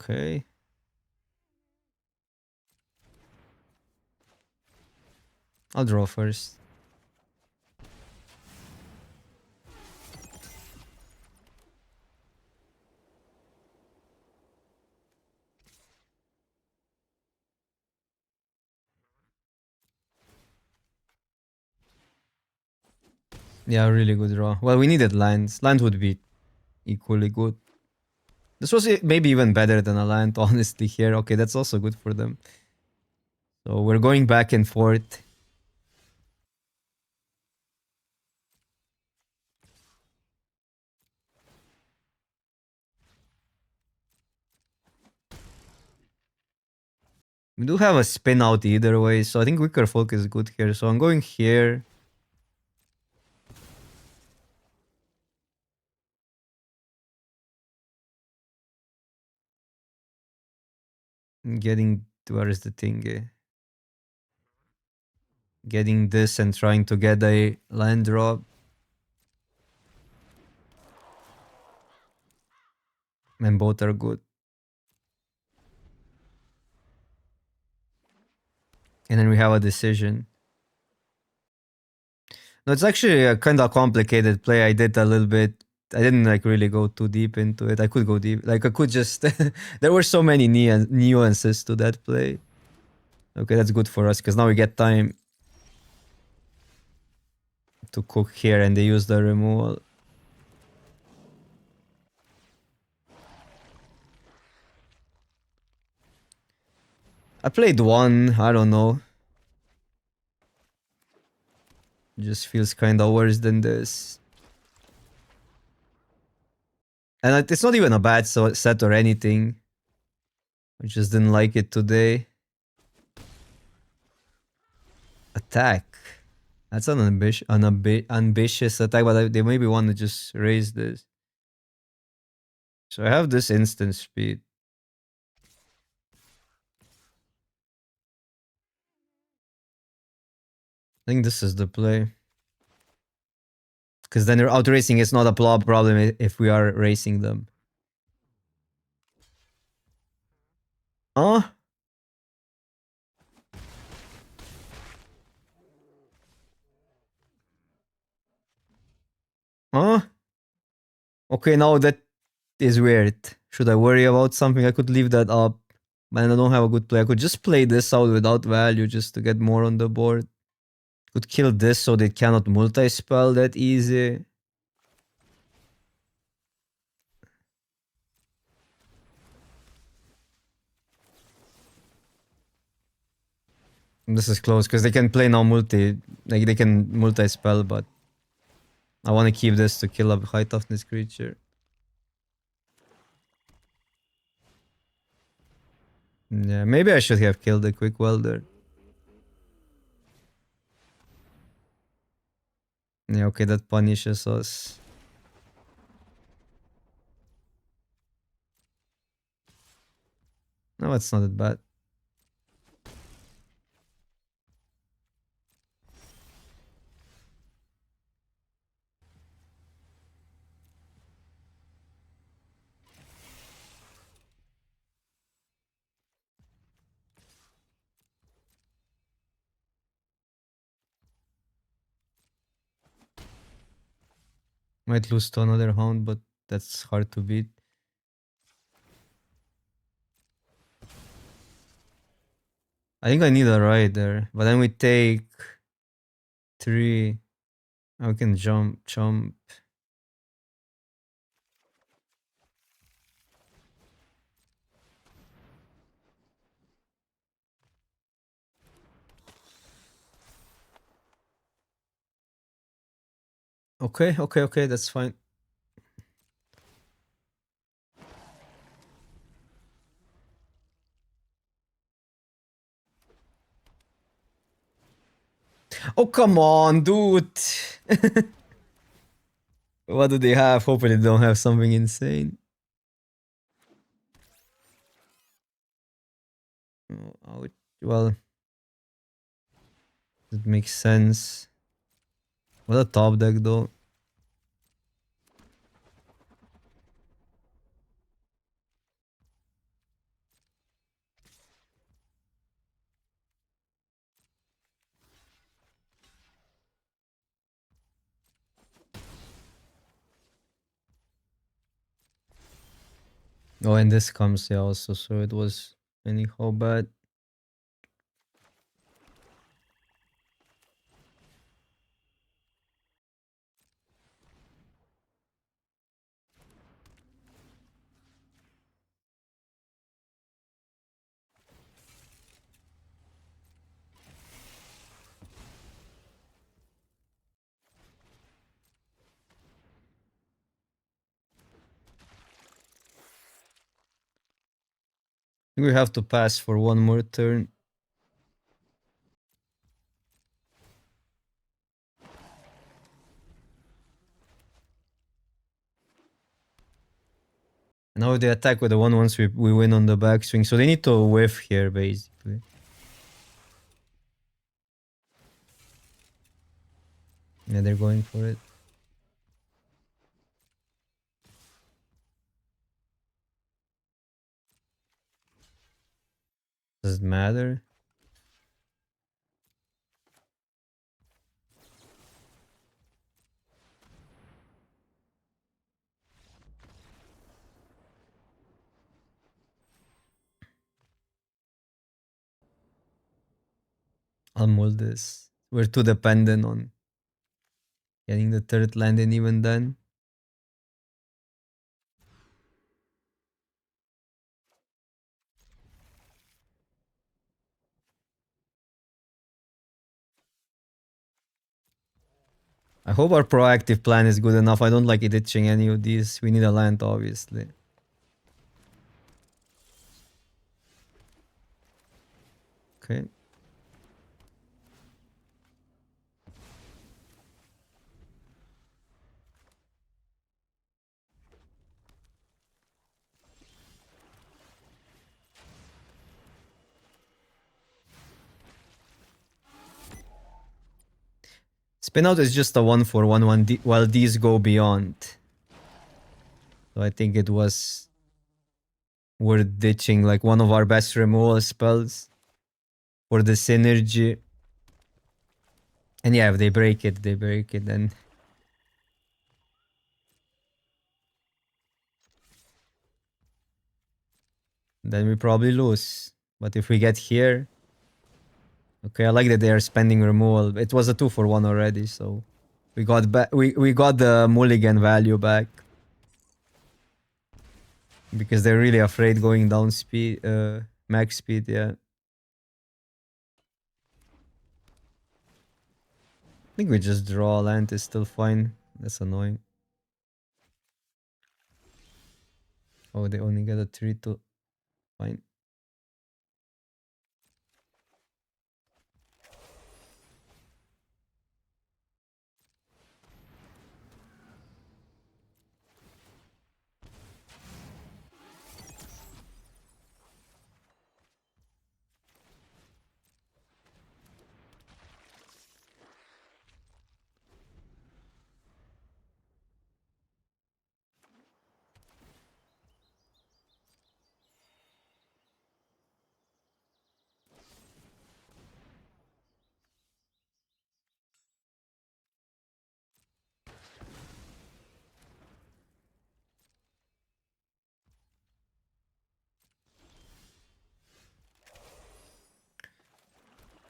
Okay. I'll draw first. Yeah, really good draw. Well, we needed lands. Land would be equally good. This was maybe even better than a land, honestly, here. Okay, that's also good for them. So we're going back and forth. We do have a spin out either way, so I think Wicker Folk is good here. So I'm going here. Getting, where is the thing? Getting this and trying to get a land drop. And both are good. And then we have a decision. No, it's actually a kind of complicated play. I did a little bit. I didn't like really go too deep into it. I could go deep. Like I could just. There were so many nuances to that play. Okay, that's good for us because now we get time to cook here, and they use the removal. I played one. I don't know. Just feels kind of worse than this. And it's not even a bad set or anything. I just didn't like it today. Attack. That's an ambitious attack, but they maybe want to just raise this. So I have this instant speed. I think this is the play. Because then out racing is not a problem if we are racing them. Huh? Huh? Okay, now that is weird. Should I worry about something? I could leave that up. Man, I don't have a good play. I could just play this out without value just to get more on the board. Could kill this so they cannot multi-spell that easy. This is close because they can play now like they can multi-spell, but I want to keep this to kill a high toughness creature. Yeah, maybe I should have killed the quick welder. Yeah, okay, that punishes us. No, it's not that bad. Might lose to another hound, but that's hard to beat. I think I need a rider, but then we take 3. I can jump. Okay, that's fine. Oh, come on, dude. What do they have? Hopefully they don't have something insane. Oh, well, that makes sense. What a top deck though. Oh, and this comes here also, so it was anyhow bad. We have to pass for one more turn. Now they attack with the 1 once we win on the backswing. So they need to whiff here, basically. Yeah, they're going for it. Does it matter? I'll mold this. We're too dependent on getting the third land in even then. I hope our proactive plan is good enough. I don't like it ditching any of these. We need a land, obviously. Okay. Spin out is just a 1 for 1 while these go beyond. So I think it was worth ditching like one of our best removal spells for the synergy. And yeah, if they break it, then we probably lose. But if we get here, okay, I like that they are spending removal. It was a 2 for 1 already, so we got back. We got the mulligan value back because they're really afraid going down speed, max speed. Yeah, I think we just draw land is still fine. That's annoying. Oh, they only get a 3-2. Fine.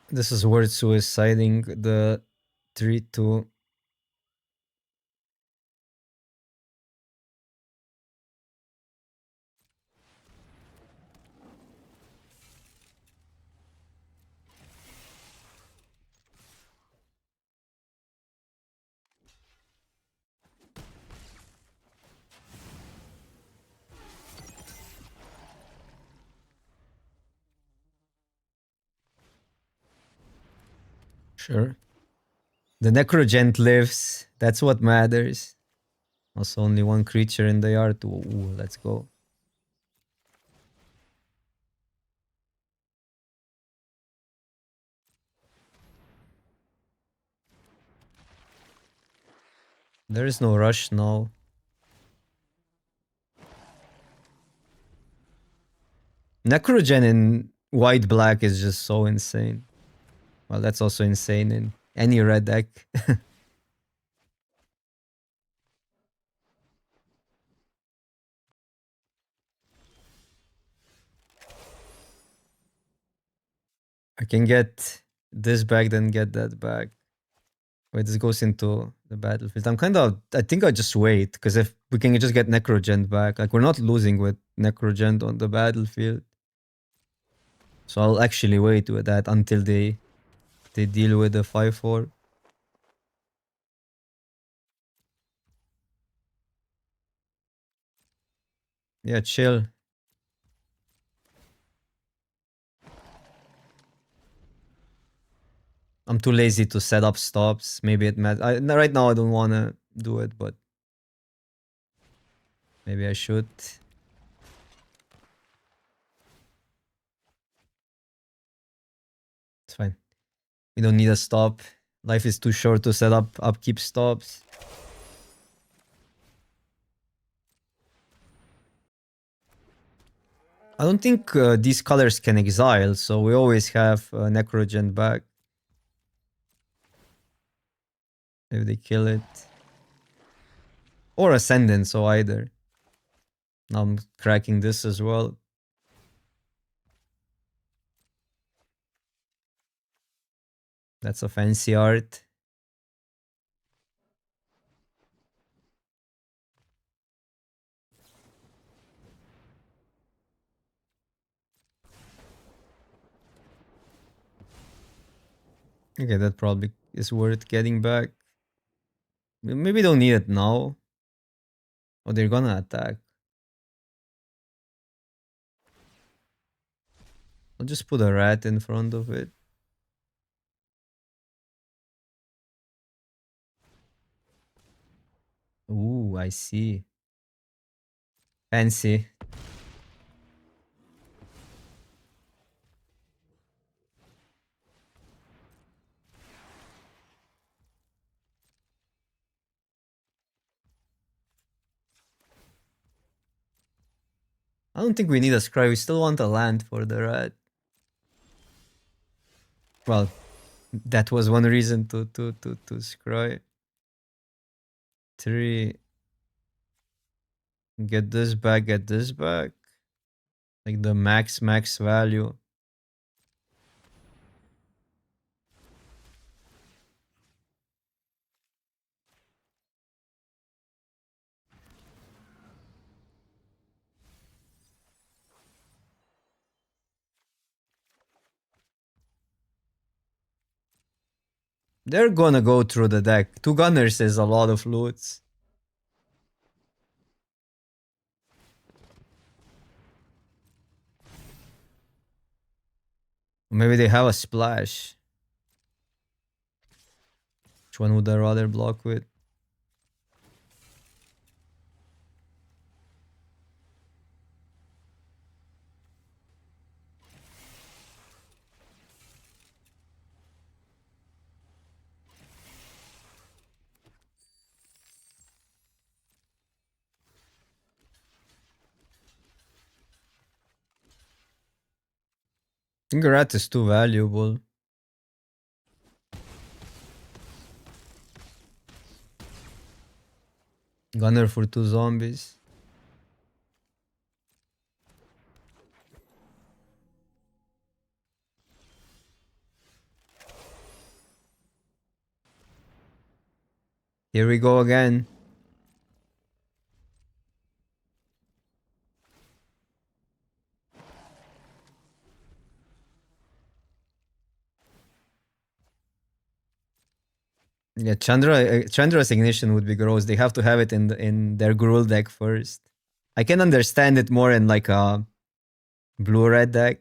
This is worth suiciding the 3-2. Sure. The Necrogent lives. That's what matters. Also, only one creature in the yard. Ooh, let's go. There is no rush now. Necrogen in white black is just so insane. Well, that's also insane in any red deck. I can get this back, then get that back. Wait, this goes into the battlefield. I think I'll just wait, because if we can just get Necrogent back, like we're not losing with Necrogent on the battlefield. So I'll actually wait with that until they deal with the 5/4. Yeah, chill. I'm too lazy to set up stops. Maybe it matters. Right now I don't want to do it, but maybe I should. It's fine. We don't need a stop. Life is too short to set up upkeep stops. I don't think these colors can exile, so we always have Necrogen back. If they kill it. Or Ascendant, so either. Now I'm cracking this as well. That's a fancy art. Okay, that probably is worth getting back. Maybe don't need it now. Oh, they're gonna attack. I'll just put a rat in front of it. Ooh, I see. Fancy. I don't think we need a scry. We still want a land for the rat. Well, that was one reason to scry. 3. Get this back, get this back. Like the max value. They're gonna go through the deck. 2 gunners is a lot of loots. Maybe they have a splash. Which one would I rather block with? I think a rat is too valuable. Gunner for 2 zombies. Here we go again. Yeah, Chandra's Ignition would be gross. They have to have it in their Gruul deck first. I can understand it more in like a blue-red deck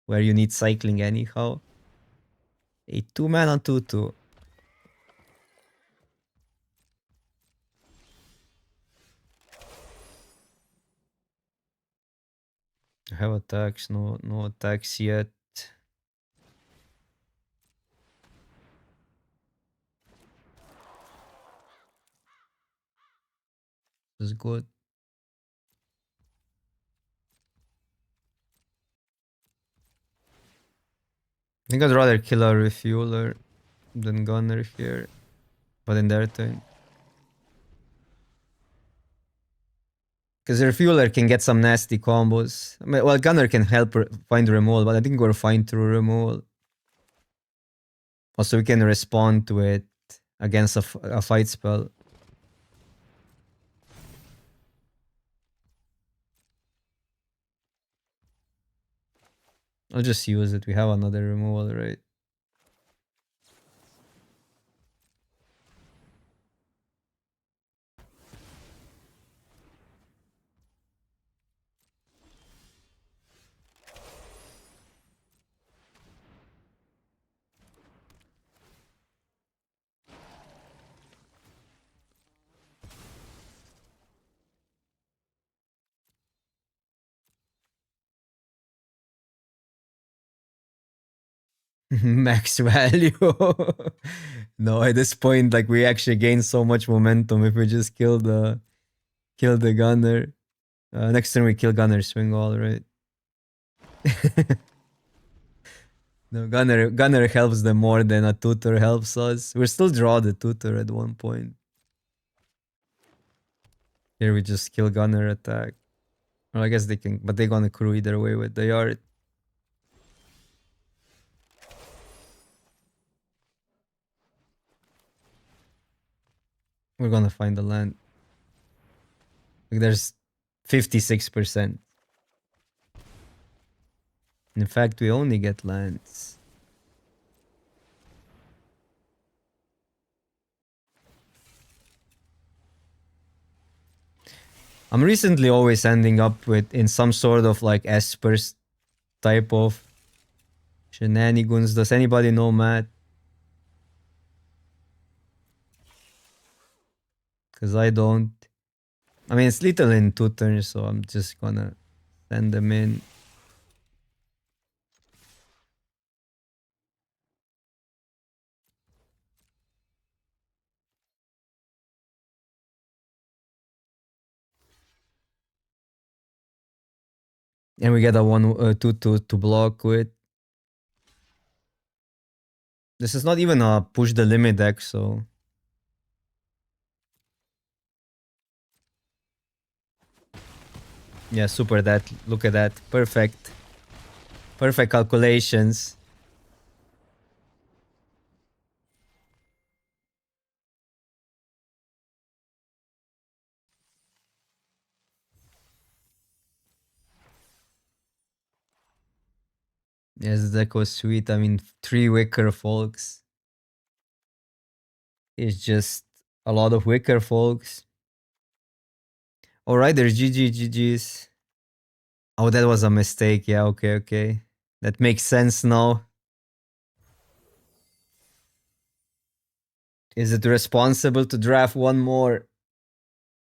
where you need cycling anyhow. A 2-mana 2/2. I have attacks, no attacks yet. This is good. I think I'd rather kill a refueler than gunner here. But in their turn. Because Refueler can get some nasty combos. I mean, well, Gunner can help find removal, but I think we're fine through removal. Also, we can respond to it against a fight spell. I'll just use it. We have another removal, right? Max value. No, at this point, like we actually gain so much momentum if we just kill the gunner. Next turn we kill gunner, swing all, right? No, gunner helps them more than a tutor helps us. We still draw the tutor at one point. Here we just kill gunner attack. Well, I guess they can, but they're gonna crew either way with the yard. We're gonna find the land. Like there's 56%. In fact, we only get lands. I'm recently always ending up with in some sort of like Espers type of shenanigans. Does anybody know Matt? Because I don't. I mean, it's little in 2 turns, so I'm just gonna send them in. And we get a 1 2 to block with. This is not even a push the limit deck, so. Yeah, super that. Look at that. Perfect. Perfect calculations. Yes, the deck was sweet. I mean, 3 Wicker Folks. It's just a lot of Wicker Folks. Alright, there's GG's. Oh, that was a mistake. Yeah, okay. That makes sense now. Is it responsible to draft one more?